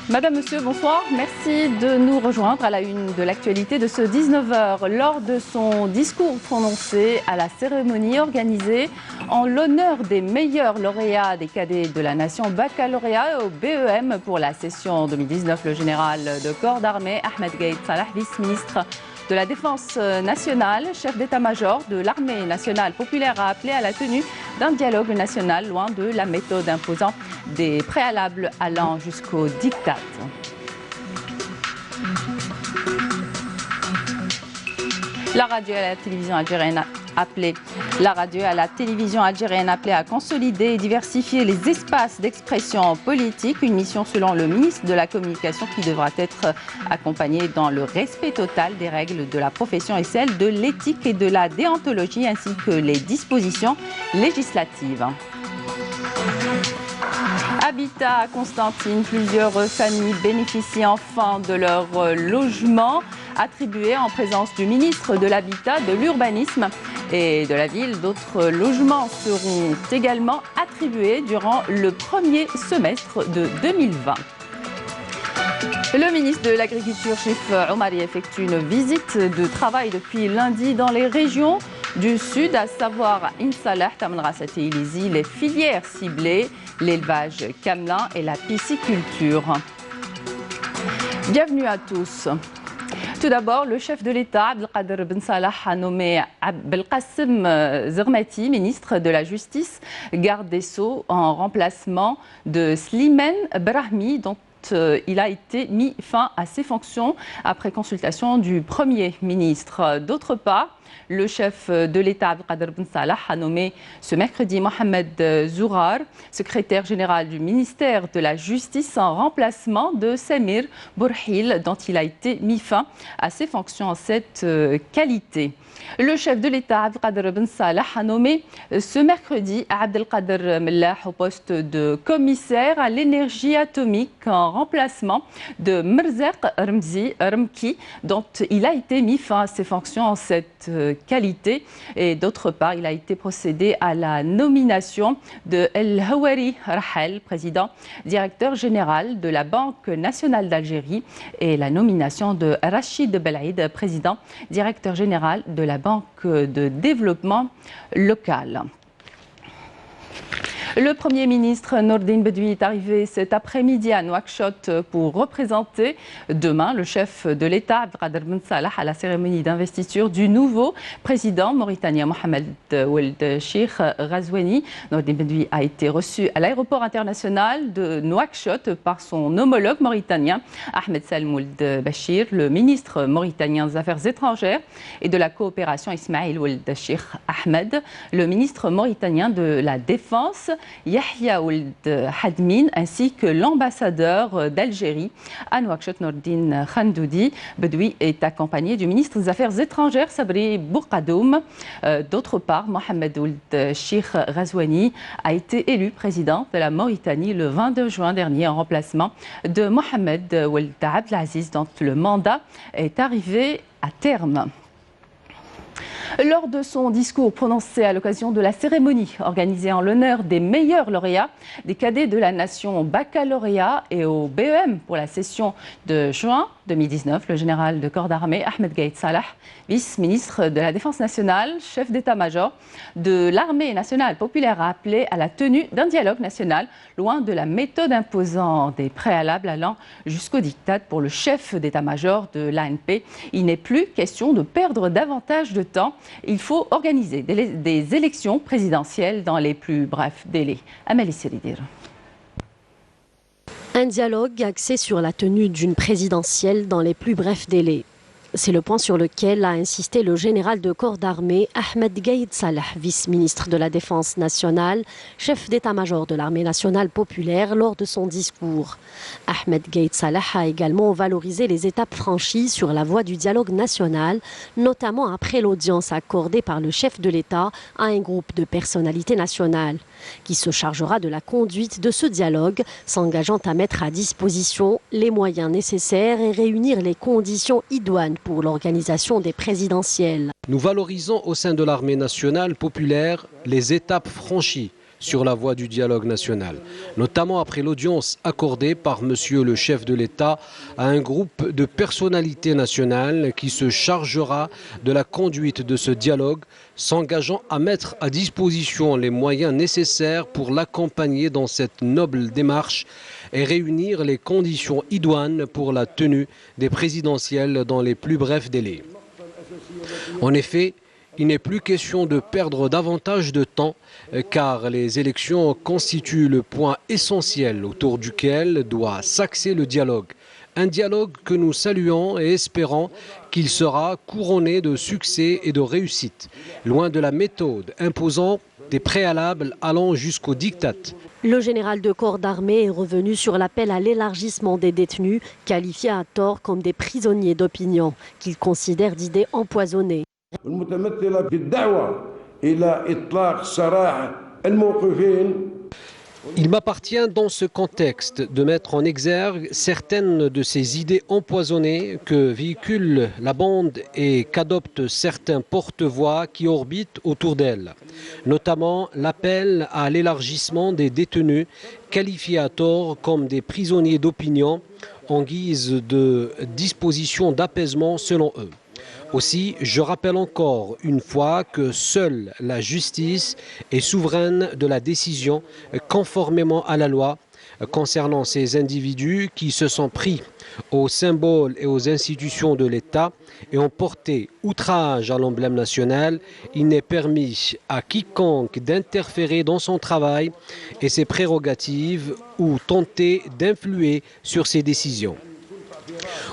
Madame, Monsieur, bonsoir. Merci de nous rejoindre à la une de l'actualité de ce 19h. Lors de son discours prononcé à la cérémonie organisée en l'honneur des meilleurs lauréats des cadets de la nation baccalauréat au BEM pour la session 2019, le général de corps d'armée Ahmed Gaïd Salah, vice-ministre de la Défense nationale, chef d'état-major de l'armée nationale populaire, a appelé à la tenue d'un dialogue national loin de la méthode imposant des préalables allant jusqu'au diktat. La radio et la télévision algérienne appelée à consolider et diversifier les espaces d'expression politique, une mission selon le ministre de la Communication qui devra être accompagnée dans le respect total des règles de la profession et celles de l'éthique et de la déontologie ainsi que les dispositions législatives. Habitat à Constantine, plusieurs familles bénéficient enfin de leur logement attribué en présence du ministre de l'Habitat, de l'Urbanisme et de la Ville. D'autres logements seront également attribués durant le premier semestre de 2020. Le ministre de l'Agriculture, Chif Omari, effectue une visite de travail depuis lundi dans les régions du Sud, à savoir Insalah, Tamanrasset et Ilizi, les filières ciblées, l'élevage camelin et la pisciculture. Bienvenue à tous. Tout d'abord, le chef de l'État, Abdelkader Ben Salah, a nommé Belkacem Zermati, ministre de la Justice, garde des Sceaux, en remplacement de Slimane Brahmi, dont il a été mis fin à ses fonctions après consultation du Premier ministre. D'autre part, le chef de l'État, Abdelkader Ben Salah, a nommé ce mercredi Mohamed Zourar, secrétaire général du ministère de la Justice, en remplacement de Samir Bourhil, dont il a été mis fin à ses fonctions en cette qualité. Le chef de l'État, Abdelkader Ben Salah, a nommé ce mercredi Abdelkader Mellah au poste de commissaire à l'énergie atomique en remplacement de Merzek Remki, dont il a été mis fin à ses fonctions en cette qualité. Et d'autre part, il a été procédé à la nomination de El Hawari Rahel, président directeur général de la Banque nationale d'Algérie, et la nomination de Rachid Belaïd, président directeur général de la Banque de développement local. Le Premier ministre Nordine Bedoui est arrivé cet après-midi à Nouakchott pour représenter demain le chef de l'État, Abdelkader Ben Salah, à la cérémonie d'investiture du nouveau président mauritanien Mohamed Ould Cheikh Ghazouani. Nordine Bedoui a été reçu à l'aéroport international de Nouakchott par son homologue mauritanien Ahmed Salem Ould Bachir, le ministre mauritanien des Affaires étrangères et de la coopération Ismaïl Ould Cheikh Ahmed, le ministre mauritanien de la Défense Yahya Ould Hadmin, ainsi que l'ambassadeur d'Algérie à Nouakchott, Nordine Khandoudi. Bedoui est accompagné du ministre des Affaires étrangères, Sabri Bourkadoum. D'autre part, Mohamed Ould Cheikh Ghazouani a été élu président de la Mauritanie le 22 juin dernier en remplacement de Mohamed Ould Abdelaziz, dont le mandat est arrivé à terme. Lors de son discours prononcé à l'occasion de la cérémonie organisée en l'honneur des meilleurs lauréats des cadets de la nation baccalauréat et au BEM pour la session de juin 2019, le général de corps d'armée Ahmed Gaïd Salah, vice-ministre de la Défense nationale, chef d'état-major de l'armée nationale populaire, a appelé à la tenue d'un dialogue national loin de la méthode imposant des préalables allant jusqu'au diktat. Pour le chef d'état-major de l'ANP, il n'est plus question de perdre davantage de temps. Il faut organiser des élections présidentielles dans les plus brefs délais. Amélie Seridir. Un dialogue axé sur la tenue d'une présidentielle dans les plus brefs délais. C'est le point sur lequel a insisté le général de corps d'armée Ahmed Gaïd Salah, vice-ministre de la Défense nationale, chef d'état-major de l'armée nationale populaire lors de son discours. Ahmed Gaïd Salah a également valorisé les étapes franchies sur la voie du dialogue national, notamment après l'audience accordée par le chef de l'État à un groupe de personnalités nationales, qui se chargera de la conduite de ce dialogue, s'engageant à mettre à disposition les moyens nécessaires et réunir les conditions idoines pour l'organisation des présidentielles. Nous valorisons au sein de l'armée nationale populaire les étapes franchies sur la voie du dialogue national, notamment après l'audience accordée par Monsieur le chef de l'État à un groupe de personnalités nationales qui se chargera de la conduite de ce dialogue, s'engageant à mettre à disposition les moyens nécessaires pour l'accompagner dans cette noble démarche et réunir les conditions idoines pour la tenue des présidentielles dans les plus brefs délais. En effet, il n'est plus question de perdre davantage de temps car les élections constituent le point essentiel autour duquel doit s'axer le dialogue. Un dialogue que nous saluons et espérons qu'il sera couronné de succès et de réussite, loin de la méthode imposant des préalables allant jusqu'au diktat. Le général de corps d'armée est revenu sur l'appel à l'élargissement des détenus, qualifiés à tort comme des prisonniers d'opinion, qu'il considère d'idées empoisonnées. Il m'appartient dans ce contexte de mettre en exergue certaines de ces idées empoisonnées que véhicule la bande et qu'adoptent certains porte-voix qui orbitent autour d'elle, notamment l'appel à l'élargissement des détenus qualifiés à tort comme des prisonniers d'opinion en guise de disposition d'apaisement selon eux. Aussi, je rappelle encore une fois que seule la justice est souveraine de la décision conformément à la loi concernant ces individus qui se sont pris aux symboles et aux institutions de l'État et ont porté outrage à l'emblème national. Il n'est permis à quiconque d'interférer dans son travail et ses prérogatives ou tenter d'influer sur ses décisions.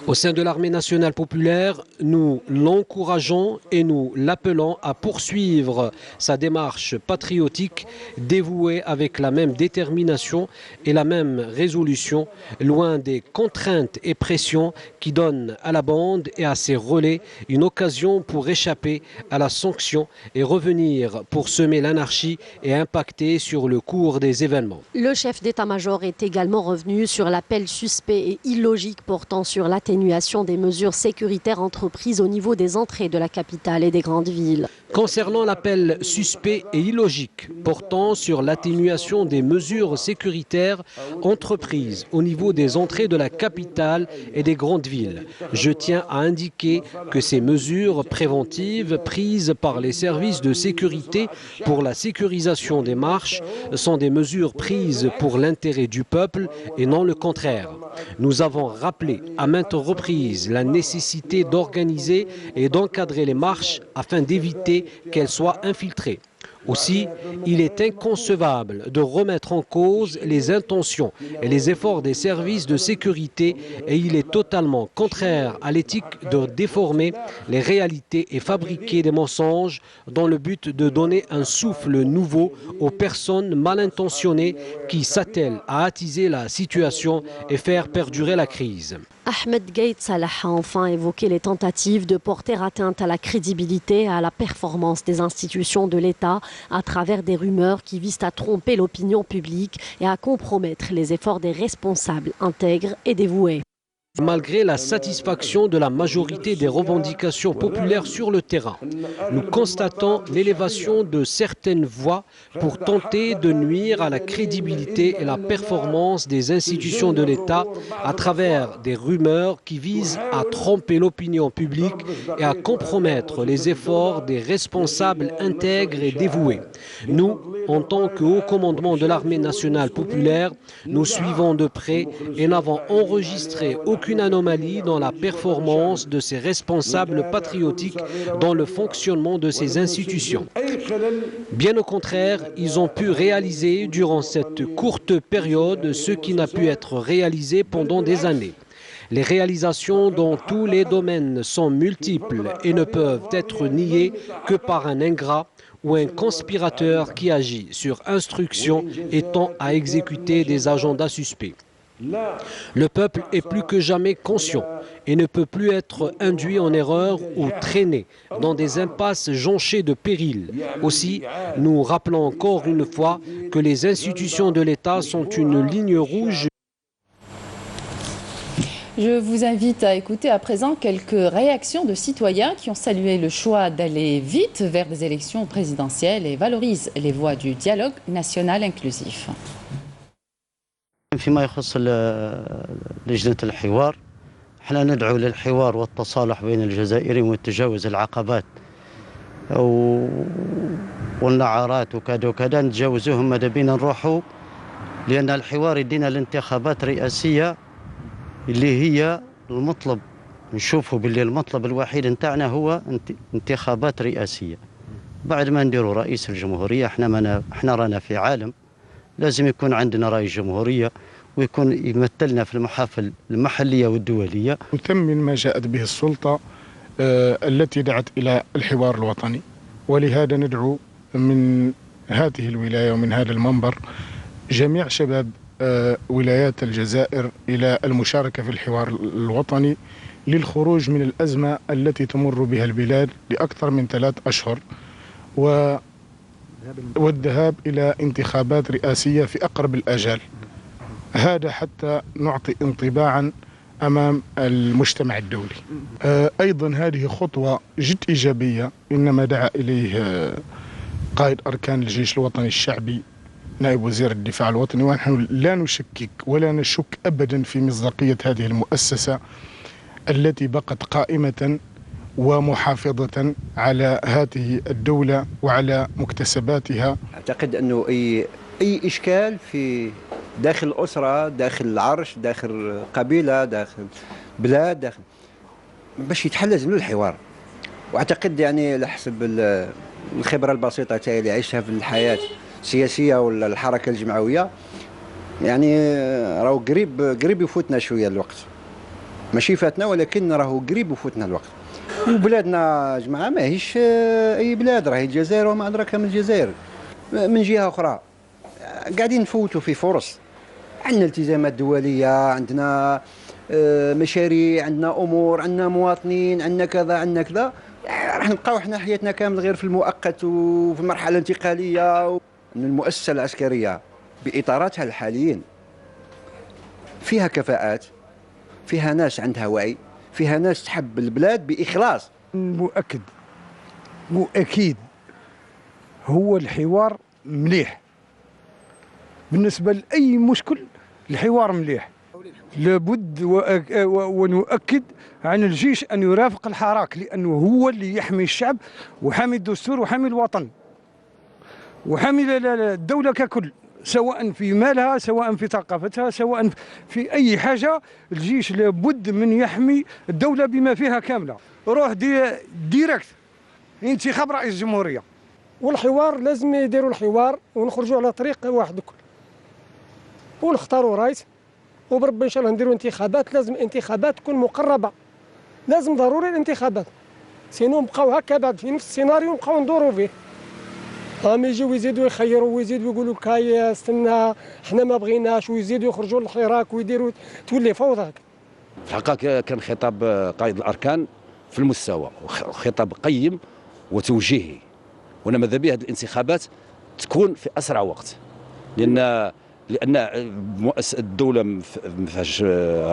Au sein de l'armée nationale populaire, nous l'encourageons et nous l'appelons à poursuivre sa démarche patriotique dévouée avec la même détermination et la même résolution, loin des contraintes et pressions qui donnent à la bande et à ses relais une occasion pour échapper à la sanction et revenir pour semer l'anarchie et impacter sur le cours des événements. Le chef d'état-major est également revenu sur l'appel suspect et illogique portant sur l'atténuation des mesures sécuritaires entreprises au niveau des entrées de la capitale et des grandes villes. Concernant l'appel suspect et illogique portant sur l'atténuation des mesures sécuritaires entreprises au niveau des entrées de la capitale et des grandes villes, je tiens à indiquer que ces mesures préventives prises par les services de sécurité pour la sécurisation des marches sont des mesures prises pour l'intérêt du peuple et non le contraire. Nous avons rappelé à maintes reprises la nécessité d'organiser et d'encadrer les marches afin d'éviter qu'elles soient infiltrées. Aussi, il est inconcevable de remettre en cause les intentions et les efforts des services de sécurité et il est totalement contraire à l'éthique de déformer les réalités et fabriquer des mensonges dans le but de donner un souffle nouveau aux personnes mal intentionnées qui s'attellent à attiser la situation et faire perdurer la crise. Ahmed Gaïd Salah a enfin évoqué les tentatives de porter atteinte à la crédibilité et à la performance des institutions de l'État à travers des rumeurs qui visent à tromper l'opinion publique et à compromettre les efforts des responsables intègres et dévoués. Malgré la satisfaction de la majorité des revendications populaires sur le terrain, nous constatons l'élévation de certaines voix pour tenter de nuire à la crédibilité et la performance des institutions de l'État à travers des rumeurs qui visent à tromper l'opinion publique et à compromettre les efforts des responsables intègres et dévoués. Nous, en tant que haut commandement de l'armée nationale populaire, nous suivons de près et n'avons enregistré aucune anomalie dans la performance de ces responsables patriotiques dans le fonctionnement de ces institutions. Bien au contraire, ils ont pu réaliser durant cette courte période ce qui n'a pu être réalisé pendant des années. Les réalisations dans tous les domaines sont multiples et ne peuvent être niées que par un ingrat ou un conspirateur qui agit sur instruction et tend à exécuter des agendas suspects. Le peuple est plus que jamais conscient et ne peut plus être induit en erreur ou traîné dans des impasses jonchées de périls. Aussi, nous rappelons encore une fois que les institutions de l'État sont une ligne rouge. Je vous invite à écouter à présent quelques réactions de citoyens qui ont salué le choix d'aller vite vers des élections présidentielles et valorisent les voies du dialogue national inclusif. فيما يخص لجنة الحوار، احنا ندعو للحوار والتصالح بين الجزائريين وتجاوز العقبات والنعارات وكذا وكذا نتجاوزوهم. ماذا بينا نروحوا، لأن الحوار يدينا الانتخابات رئاسية اللي هي المطلب. نشوفوا باللي المطلب الوحيد نتاعنا هو انتخابات رئاسية. بعد ما نديروا رئيس الجمهورية، احنا رانا في عالم لازم يكون عندنا رئيس جمهورية ويكون يمثلنا في المحافل المحلية والدولية. نثمن ما جاءت به السلطة التي دعت إلى الحوار الوطني، ولهذا ندعو من هذه الولاية ومن هذا المنبر جميع شباب ولايات الجزائر إلى المشاركة في الحوار الوطني للخروج من الأزمة التي تمر بها البلاد لأكثر من 3 أشهر والذهاب إلى انتخابات رئاسية في أقرب الآجال. هذا حتى نعطي انطباعا أمام المجتمع الدولي. أيضا هذه خطوة جد إيجابية إنما دعا إليه قائد أركان الجيش الوطني الشعبي نائب وزير الدفاع الوطني، ونحن لا نشكك ولا نشك أبدا في مصداقية هذه المؤسسة التي بقت قائمة ومحافظة على هذه الدولة وعلى مكتسباتها. أعتقد أنه أي إشكال في داخل الأسرة، داخل العرش، داخل قبيلة، داخل بلاد، باش يتحل لازم له الحوار. وأعتقد يعني على حسب الخبرة البسيطة تاعي اللي عشتها في الحياة السياسية ولا الحركة الجمعوية، يعني راهو قريب يفوتنا شوية الوقت، ماشي فاتنا ولكن راهو قريب يفوتنا الوقت. وبلادنا جماعة ماهيش أي بلاد، راهي الجزائر وما أدراك من الجزائر. من جهة أخرى قاعدين نفوتوا في فرص، عندنا التزامات دولية، عندنا مشاريع، عندنا أمور، عندنا مواطنين، عندنا كذا عندنا كذا. راح نبقاو احنا حياتنا كامل غير في المؤقت وفي المرحلة الانتقالية. المؤسسة العسكرية بإطاراتها الحاليين فيها كفاءات، فيها ناس عندها وعي، فيها ناس تحب البلاد بإخلاص. مؤكد هو الحوار مليح بالنسبة لأي مشكل. الحوار مليح، لابد ونؤكد عن الجيش أن يرافق الحراك، لأنه هو اللي يحمي الشعب وحامي الدستور وحامي الوطن وحامي الدولة ككل، سواء في مالها، سواء في ثقافتها، سواء في أي حاجة. الجيش لابد من يحمي الدولة بما فيها كاملة. روح ديريكت انتخاب رئيس الجمهورية، والحوار لازم يديروا الحوار ونخرجوا على طريق واحد الكل ونختاروا رئيس، وبربي ان شاء الله نديروا انتخابات. لازم انتخابات تكون مقربه، لازم ضروري الانتخابات، سينو نبقاو هكا بعد في نفس السيناريو نبقاو ندوروا فيه. هم يجيو يزيدوا يخيروا ويزيدوا يقولوا كاي استنى حنا ما بغيناش، ويزيدوا يخرجوا للحراك ويديروا، تولي فوضى هكا. في الحقيقه كان خطاب قائد الاركان في المستوى، خطاب قيم وتوجيهي، وانا ماذا بيا هذه الانتخابات تكون في اسرع وقت، لان الدوله ما فيهاش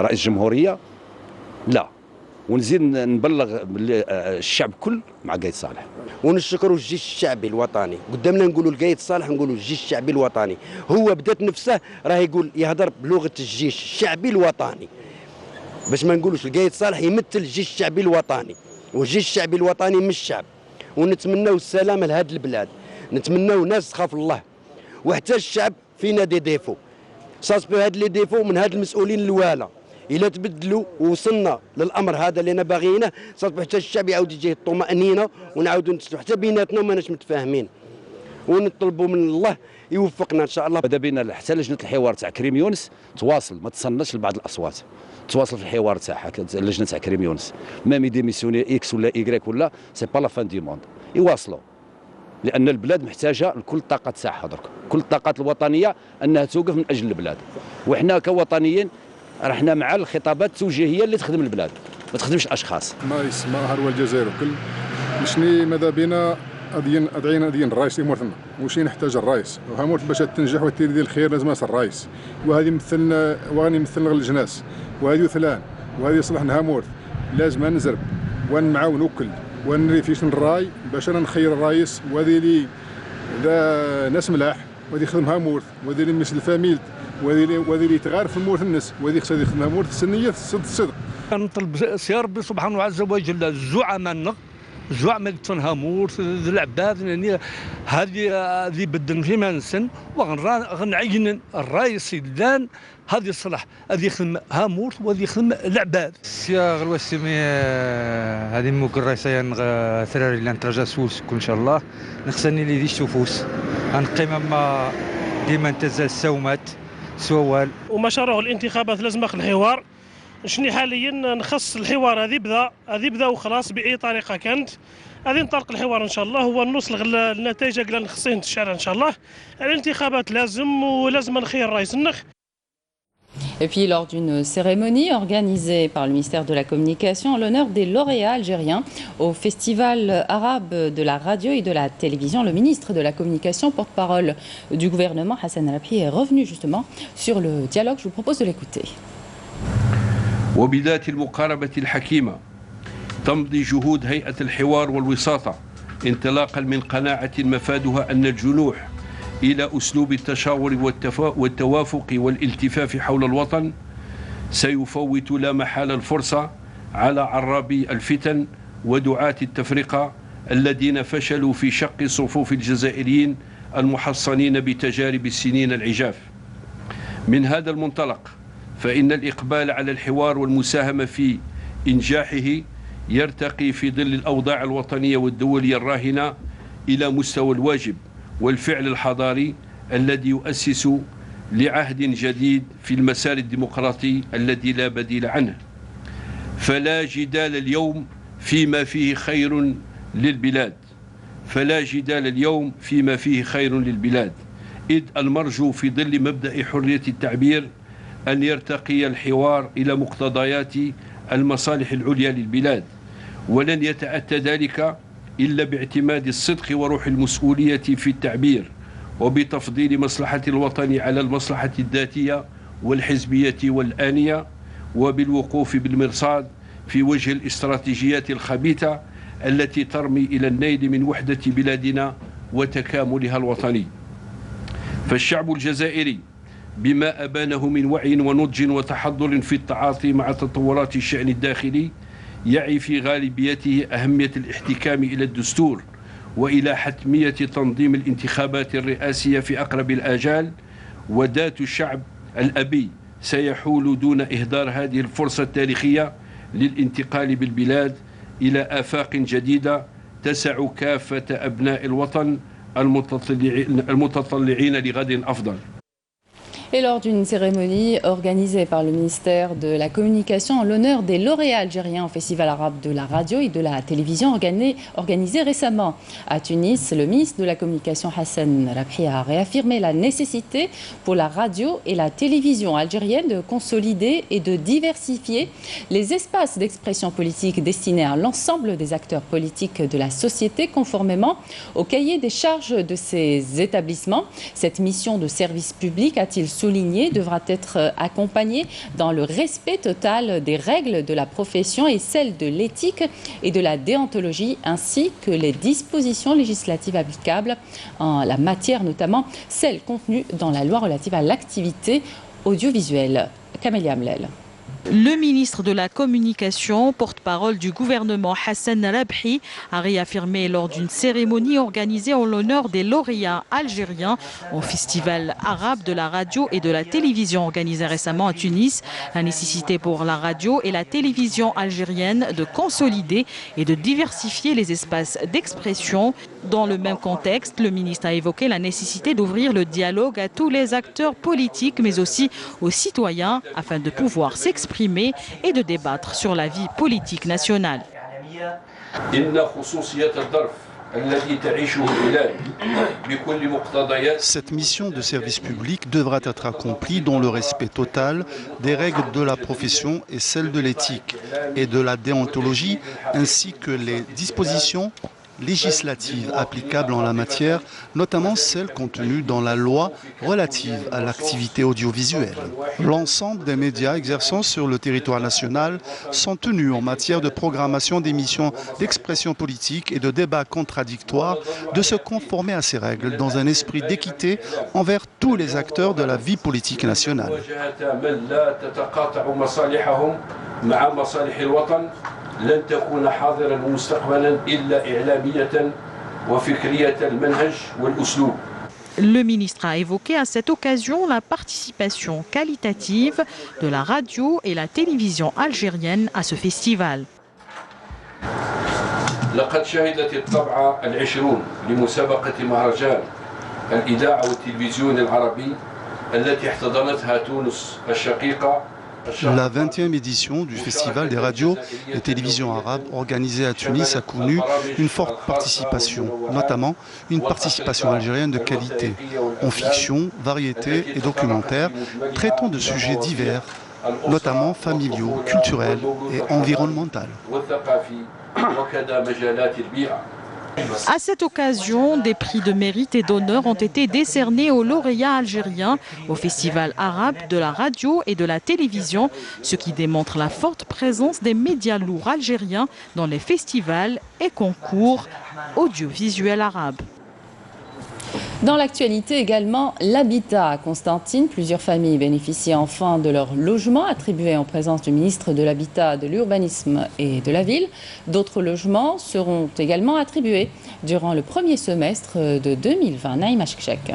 رئيس جمهوريه. لا، ونزيد نبلغ الشعب كل مع قايد صالح، ونشكروا الجيش الشعبي الوطني. قدامنا نقولوا القايد صالح، نقولوا الجيش الشعبي الوطني. هو بدات نفسه راه يقول يهضر بلغه الجيش الشعبي الوطني، باش ما نقولوش القايد صالح يمثل الجيش الشعبي الوطني، والجيش الشعبي الوطني من الشعب. ونتمناو السلام لهذه البلاد، نتمناو ناس تخاف الله، وحتى الشعب فينا دي ديفو صاصبو هاد لي ديفو من هاد المسؤولين الوالا. الا تبدلوا ووصلنا للامر هذا اللي انا باغيينه، صاصبو حتى الشعب يعاود يجي الطمانينه ونعاودوا نتسلوا، حتى بيناتنا ماناش متفاهمين. ونطلبوا من الله يوفقنا ان شاء الله. ماذا بينا حتى لجنه الحوار تاع كريم يونس تواصل، ما تصنش لبعض الاصوات، تواصل في الحوار تاعها اللجنه تاع كريم يونس، مام يديميسيوني اكس ولا ايكغيك ولا سي با لا فان دي موند، يواصلوا، لان البلاد محتاجه لكل الطاقه تاعها درك، كل الطاقات الوطنيه انها توقف من اجل البلاد. وحنا كوطنيين رحنا مع الخطابات التوجيهيه اللي تخدم البلاد، ما تخدمش الاشخاص. ما يسمى هو الجزائر الكل مشني ماذا بينا ادعينا الرئيس يمرثنا، وشي نحتاج الرئيس، وهامورت باش تنجح وتدير الخير لازم الرئيس، وهذه مثلنا وغني مثلنا الجناس، وهذه ثلان وهذه يصلح نهامورت لازم نزرب ونمعاون وكل ونري فيش الراي باش انا نخير الرايس وهذه لي ذا ناس ملاح وهذه يخدمها مورث وهذه اللي مثل فاميلت وهذه اللي تغار في المورث الناس وهذه خصها يخدمها مورث السنيه الصدق. نطلب سي ربي سبحانه عز وجل الزعماء زعماء تنهامور العباد يعني هذه بدل فيما نسن وغنعين الرئيس اللان هذه الصلاح هذه يخدم هامور وهذه يخدم العباد. السياغ الوسمي هذه موك الرئيسية ثراري اللي نترجى سوس ان شاء الله نخسني لي ديش تفوس غنقيم ما ديما تزال السومات سوال ومشروع الانتخابات لازم الحوار شني حاليا نخص الحوار هذه بدا وخلاص باي طريقه كانت غادي نطلق الحوار ان شاء الله هو نوصل للنتائج اللي نخصين الشارع ان شاء الله. الانتخابات ولازم نخير رئيس النخ. Et puis lors d'une cérémonie organisée par le ministère de la Communication en l'honneur des lauréats algériens au Festival arabe de la radio et de la télévision, le ministre de la Communication, porte-parole du gouvernement, Hassan Rabhi, est revenu justement sur le dialogue. Je vous propose de l'écouter. وبذات المقاربة الحكيمة تمضي جهود هيئة الحوار والوساطة انطلاقا من قناعة مفادها أن الجنوح إلى أسلوب التشاور والتوافق والالتفاف حول الوطن سيفوت لا محالة الفرصة على عرابي الفتن ودعاة التفرقة الذين فشلوا في شق صفوف الجزائريين المحصنين بتجارب السنين العجاف. من هذا المنطلق فإن الإقبال على الحوار والمساهمة في إنجاحه يرتقي في ظل الأوضاع الوطنية والدولية الراهنة إلى مستوى الواجب والفعل الحضاري الذي يؤسس لعهد جديد في المسار الديمقراطي الذي لا بديل عنه. فلا جدال اليوم فيما فيه خير للبلاد فلا جدال اليوم فيما فيه خير للبلاد إذ المرجو في ظل مبدأ حرية التعبير أن يرتقي الحوار إلى مقتضيات المصالح العليا للبلاد ولن يتأتى ذلك إلا باعتماد الصدق وروح المسؤولية في التعبير وبتفضيل مصلحة الوطن على المصلحة الذاتية والحزبية والآنية وبالوقوف بالمرصاد في وجه الاستراتيجيات الخبيثة التي ترمي إلى النيل من وحدة بلادنا وتكاملها الوطني. فالشعب الجزائري بما أبانه من وعي ونضج وتحضر في التعاطي مع تطورات الشأن الداخلي يعي في غالبيته أهمية الاحتكام إلى الدستور وإلى حتمية تنظيم الانتخابات الرئاسية في أقرب الآجال وذات الشعب الأبي سيحول دون إهدار هذه الفرصة التاريخية للانتقال بالبلاد إلى آفاق جديدة تسع كافة أبناء الوطن المتطلعين لغد أفضل. Et lors d'une cérémonie organisée par le ministère de la Communication en l'honneur des lauréats algériens au Festival arabe de la radio et de la télévision organisé récemment à Tunis, le ministre de la Communication Hassan Rabhi a réaffirmé la nécessité pour la radio et la télévision algérienne de consolider et de diversifier les espaces d'expression politique destinés à l'ensemble des acteurs politiques de la société conformément au cahier des charges de ces établissements. Cette mission de service public, a-t-il souligné, devra être accompagnée dans le respect total des règles de la profession et celles de l'éthique et de la déontologie, ainsi que les dispositions législatives applicables en la matière, notamment celles contenues dans la loi relative à l'activité audiovisuelle. Camélia Amlel. Le ministre de la Communication, porte-parole du gouvernement Hassan Rabhi, a réaffirmé lors d'une cérémonie organisée en l'honneur des lauréats algériens au Festival arabe de la radio et de la télévision organisé récemment à Tunis la nécessité pour la radio et la télévision algérienne de consolider et de diversifier les espaces d'expression. Dans le même contexte, le ministre a évoqué la nécessité d'ouvrir le dialogue à tous les acteurs politiques mais aussi aux citoyens afin de pouvoir s'exprimer et de débattre sur la vie politique nationale. Cette mission de service public devra être accomplie dans le respect total des règles de la profession et celles de l'éthique et de la déontologie, ainsi que les dispositions législatives applicables en la matière, notamment celles contenues dans la loi relative à l'activité audiovisuelle. L'ensemble des médias exerçant sur le territoire national sont tenus en matière de programmation d'émissions d'expression politique et de débats contradictoires de se conformer à ces règles dans un esprit d'équité envers tous les acteurs de la vie politique nationale. لن تكون حاضرا مستقبلا إلا إعلامية وفكرية المنهج والأسلوب. Le ministre a évoqué à cette occasion la participation qualitative de la radio et la télévision algérienne à ce festival. لقد شهدت الطبعة 20 لمسابقة مهرجان الإذاعة والتلفزيون العربي التي احتضنتها تونس الشقيقة. La 20e édition du Festival des radios et télévisions arabes organisé à Tunis a connu une forte participation, notamment une participation algérienne de qualité, en fiction, variété et documentaire, traitant de sujets divers, notamment familiaux, culturels et environnementaux. À cette occasion, des prix de mérite et d'honneur ont été décernés aux lauréats algériens au Festival arabe de la radio et de la télévision, ce qui démontre la forte présence des médias lourds algériens dans les festivals et concours audiovisuels arabes. Dans l'actualité également, l'habitat à Constantine. Plusieurs familles bénéficient enfin de leur logement attribué en présence du ministre de l'Habitat, de l'Urbanisme et de la Ville. D'autres logements seront également attribués durant le premier semestre de 2020. Naïma Chekchek.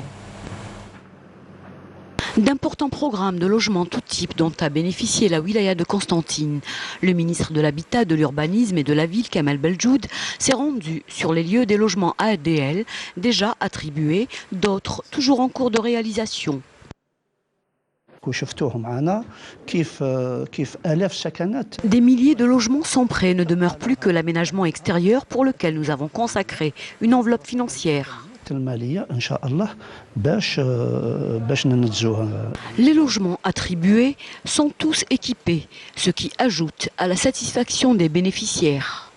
D'importants programmes de logements tout type dont a bénéficié la wilaya de Constantine. Le ministre de l'Habitat, de l'Urbanisme et de la Ville, Kamal Beljoud, s'est rendu sur les lieux des logements ADL déjà attribués, d'autres toujours en cours de réalisation. Des milliers de logements sont prêts, ne demeure plus que l'aménagement extérieur pour lequel nous avons consacré une enveloppe financière. Les logements attribués sont tous équipés, ce qui ajoute à la satisfaction des bénéficiaires.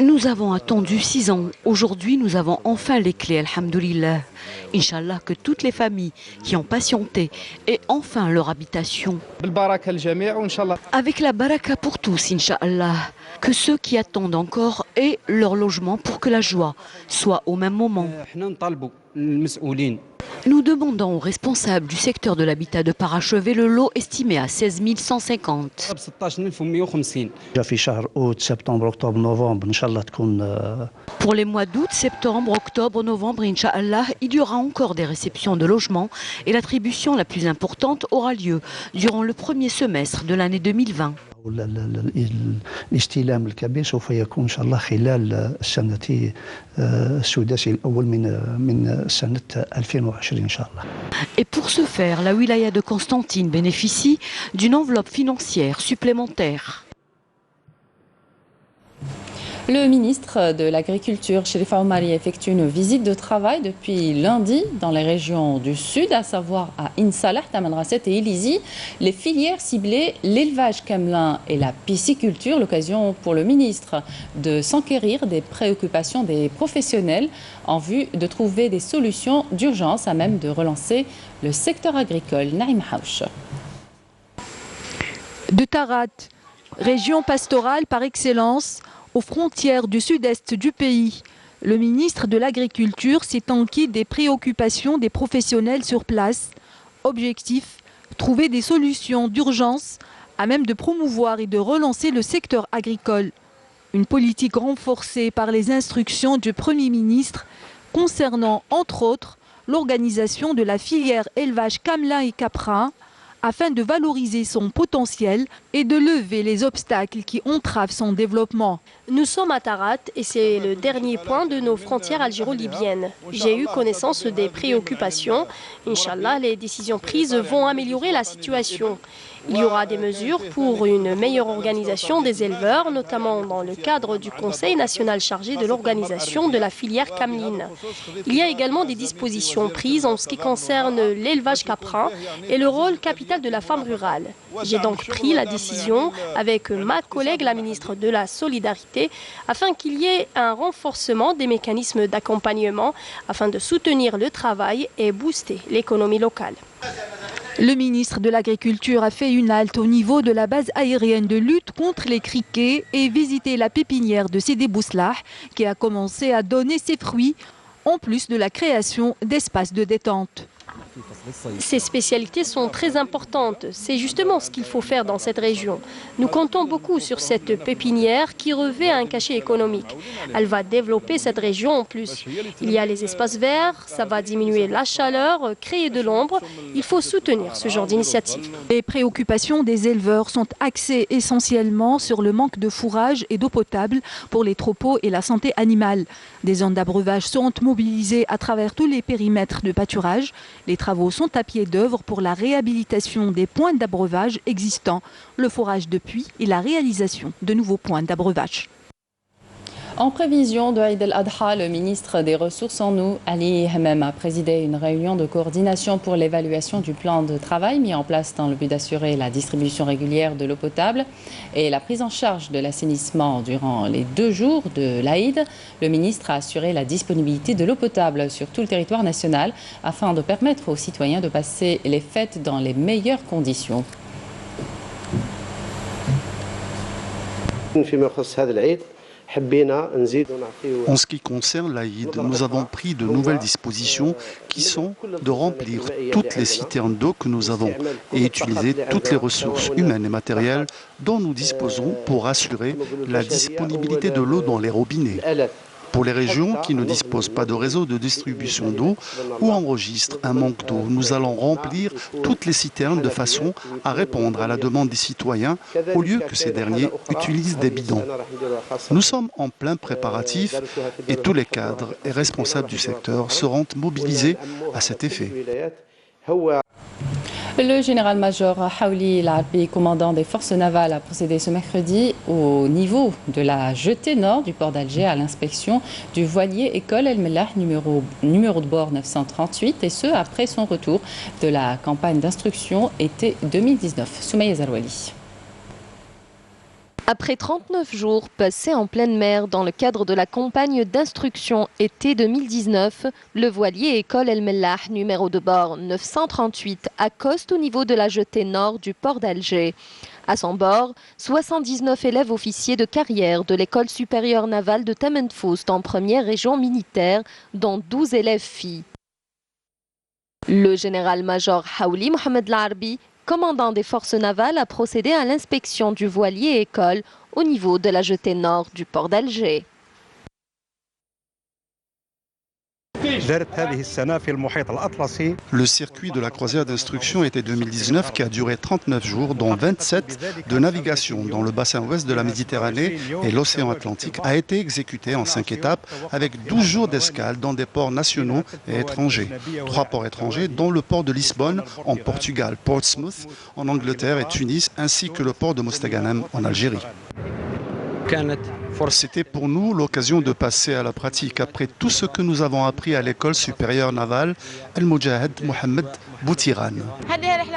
Nous avons attendu 6 ans. Aujourd'hui, nous avons enfin les clés, alhamdoulilah. Inch'Allah, que toutes les familles qui ont patienté aient enfin leur habitation. Avec la baraka pour tous, Inch'Allah. Que ceux qui attendent encore aient leur logement pour que la joie soit au même moment. Nous demandons aux responsables du secteur de l'habitat de parachever le lot estimé à 16 150. Pour les mois d'août, septembre, octobre, novembre, Inch'Allah, il y aura encore des réceptions de logements et l'attribution la plus importante aura lieu durant le premier semestre de l'année 2020. الاستلام الكبير سوف يكون إن شاء الله خلال السنة السداسي الأول من سنة 2020 إن شاء الله. Et pour ce faire, la wilaya de Constantine bénéficie d'une enveloppe financière supplémentaire. Le ministre de l'Agriculture, Chérifa Oumari, effectue une visite de travail depuis lundi dans les régions du Sud, à savoir à Insalah, Tamanrasset et Ilizi. Les filières ciblées, l'élevage camelin et la pisciculture, l'occasion pour le ministre de s'enquérir des préoccupations des professionnels en vue de trouver des solutions d'urgence à même de relancer le secteur agricole. Naïm Haouch. De Tarat, région pastorale par excellence, aux frontières du sud-est du pays, le ministre de l'Agriculture s'est enquis des préoccupations des professionnels sur place. Objectif, trouver des solutions d'urgence à même de promouvoir et de relancer le secteur agricole. Une politique renforcée par les instructions du Premier ministre concernant, entre autres, l'organisation de la filière élevage camelin et caprin, afin de valoriser son potentiel et de lever les obstacles qui entravent son développement. Nous sommes à Tarat et c'est le dernier point de nos frontières algéro-libyennes. J'ai eu connaissance des préoccupations. Inch'Allah, les décisions prises vont améliorer la situation. Il y aura des mesures pour une meilleure organisation des éleveurs, notamment dans le cadre du Conseil national chargé de l'organisation de la filière cameline. Il y a également des dispositions prises en ce qui concerne l'élevage caprin et le rôle capital de la femme rurale. J'ai donc pris la décision avec ma collègue la ministre de la Solidarité afin qu'il y ait un renforcement des mécanismes d'accompagnement afin de soutenir le travail et booster l'économie locale. Le ministre de l'Agriculture a fait une halte au niveau de la base aérienne de lutte contre les criquets et visité la pépinière de Sidi Bouslah qui a commencé à donner ses fruits en plus de la création d'espaces de détente. Ces spécialités sont très importantes. C'est justement ce qu'il faut faire dans cette région. Nous comptons beaucoup sur cette pépinière qui revêt un cachet économique. Elle va développer cette région en plus. Il y a les espaces verts, ça va diminuer la chaleur, créer de l'ombre. Il faut soutenir ce genre d'initiative. Les préoccupations des éleveurs sont axées essentiellement sur le manque de fourrage et d'eau potable pour les troupeaux et la santé animale. Des zones d'abreuvage sont mobilisées à travers tous les périmètres de pâturage. Les travaux sont à pied d'œuvre pour la réhabilitation des points d'abreuvage existants, le forage de puits et la réalisation de nouveaux points d'abreuvage. En prévision de Eid al-Adha, le ministre des Ressources en eau, Ali Hammam, a présidé une réunion de coordination pour l'évaluation du plan de travail mis en place dans le but d'assurer la distribution régulière de l'eau potable et la prise en charge de l'assainissement durant les 2 jours de l'Aïd. Le ministre a assuré la disponibilité de l'eau potable sur tout le territoire national afin de permettre aux citoyens de passer les fêtes dans les meilleures conditions. En ce qui concerne l'Aïd, nous avons pris de nouvelles dispositions qui sont de remplir toutes les citernes d'eau que nous avons et utiliser toutes les ressources humaines et matérielles dont nous disposons pour assurer la disponibilité de l'eau dans les robinets. Pour les régions qui ne disposent pas de réseau de distribution d'eau ou enregistrent un manque d'eau, nous allons remplir toutes les citernes de façon à répondre à la demande des citoyens au lieu que ces derniers utilisent des bidons. Nous sommes en plein préparatif et tous les cadres et responsables du secteur seront mobilisés à cet effet. Le général-major Haouli Larbi, commandant des forces navales, a procédé ce mercredi au niveau de la jetée nord du port d'Alger à l'inspection du voilier École El Mellah numéro de bord 938 et ce après son retour de la campagne d'instruction été 2019. Soumaïa Zarouali. Après 39 jours passés en pleine mer dans le cadre de la campagne d'instruction été 2019, le voilier École El Mellah numéro de bord 938 accoste au niveau de la jetée nord du port d'Alger. À son bord, 79 élèves officiers de carrière de l'école supérieure navale de Tamanfoust en première région militaire, dont 12 élèves filles. Le général-major Haouli Mohamed Larbi, commandant des forces navales, a procédé à l'inspection du voilier École au niveau de la jetée nord du port d'Alger. Le circuit de la croisière d'instruction été 2019 qui a duré 39 jours, dont 27 de navigation dans le bassin ouest de la Méditerranée et l'océan Atlantique, a été exécuté en 5 étapes avec 12 jours d'escale dans des ports nationaux et étrangers. 3 ports étrangers dont le port de Lisbonne en Portugal, Portsmouth en Angleterre et Tunis, ainsi que le port de Mostaganem en Algérie. C'était pour nous l'occasion de passer à la pratique après tout ce que nous avons appris à l'école supérieure navale El Moudjahid Mohamed Boutiran.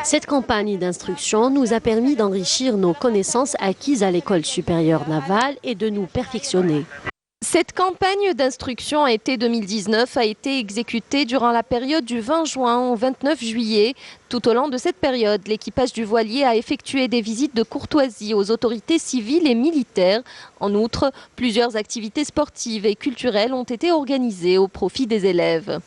Cette campagne d'instruction nous a permis d'enrichir nos connaissances acquises à l'école supérieure navale et de nous perfectionner. Cette campagne d'instruction été 2019 a été exécutée durant la période du 20 juin au 29 juillet. Tout au long de cette période, l'équipage du voilier a effectué des visites de courtoisie aux autorités civiles et militaires. En outre, plusieurs activités sportives et culturelles ont été organisées au profit des élèves.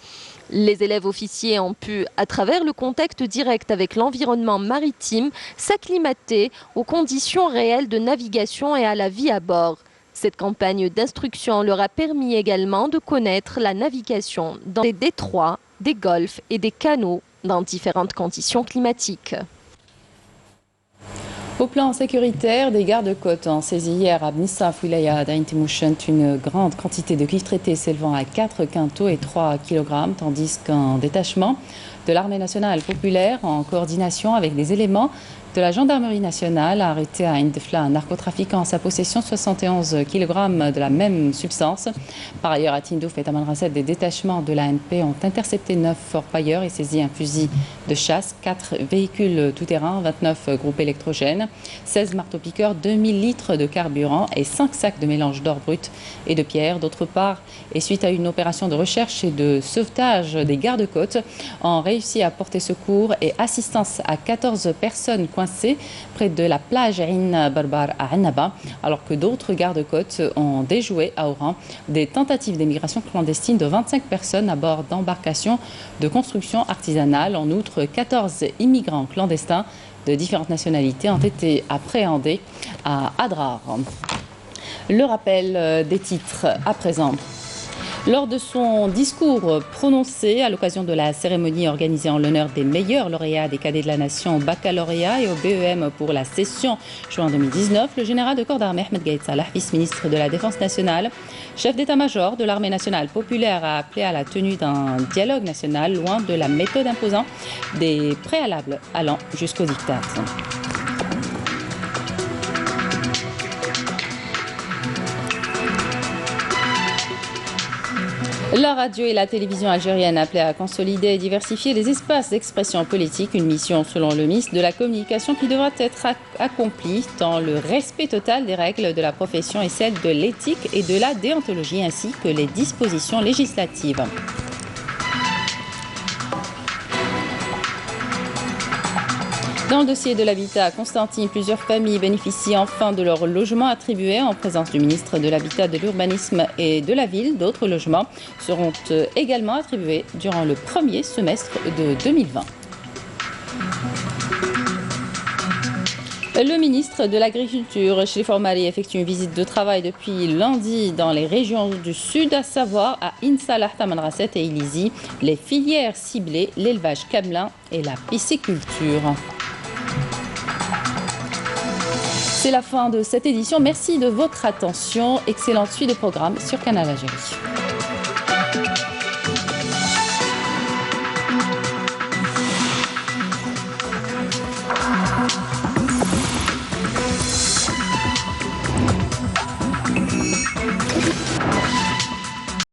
Les élèves officiers ont pu, à travers le contact direct avec l'environnement maritime, s'acclimater aux conditions réelles de navigation et à la vie à bord. Cette campagne d'instruction leur a permis également de connaître la navigation dans des détroits, des golfs et des canaux dans différentes conditions climatiques. Au plan sécuritaire, des gardes-côtes ont saisi hier à Bnissaf, Wilaya d'Ain Timouchent, une grande quantité de cuivre traité s'élevant à 4 quintaux et 3 kg, tandis qu'un détachement de l'armée nationale populaire, en coordination avec des éléments de la gendarmerie nationale a arrêté à Indefla un narcotrafiquant en sa possession 71 kg de la même substance. Par ailleurs, à Tindouf et Tamanrasset, des détachements de l'ANP ont intercepté 9 orpailleurs et saisi un fusil de chasse, 4 véhicules tout-terrain, 29 groupes électrogènes, 16 marteaux-piqueurs, 2000 litres de carburant et 5 sacs de mélange d'or brut et de pierre. D'autre part, et suite à une opération de recherche et de sauvetage, des gardes-côtes ont réussi à porter secours et assistance à 14 personnes coincées près de la plage Ain Barbar à Annaba, alors que d'autres gardes-côtes ont déjoué à Oran des tentatives d'émigration clandestine de 25 personnes à bord d'embarcations de construction artisanale. En outre, 14 immigrants clandestins de différentes nationalités ont été appréhendés à Adrar. Le rappel des titres à présent. Lors de son discours prononcé à l'occasion de la cérémonie organisée en l'honneur des meilleurs lauréats des cadets de la nation au baccalauréat et au BEM pour la session juin 2019, le général de corps d'armée Ahmed Gaïd Salah, vice-ministre de la Défense nationale, chef d'état-major de l'armée nationale populaire, a appelé à la tenue d'un dialogue national loin de la méthode imposant des préalables allant jusqu'au diktat. La radio et la télévision algérienne appelaient à consolider et diversifier les espaces d'expression politique, une mission selon le ministre de la Communication qui devra être accomplie dans le respect total des règles de la profession et celles de l'éthique et de la déontologie ainsi que les dispositions législatives. Dans le dossier de l'habitat à Constantine, plusieurs familles bénéficient enfin de leur logement attribué en présence du ministre de l'Habitat, de l'Urbanisme et de la Ville. D'autres logements seront également attribués durant le premier semestre de 2020. Le ministre de l'Agriculture, Chelif Omari, effectue une visite de travail depuis lundi dans les régions du Sud, à savoir à Insalah, Tamanrasset et Ilizi, les filières ciblées, l'élevage camelin et la pisciculture. C'est la fin de cette édition. Merci de votre attention. Excellente suite de programme sur Canal Algérie.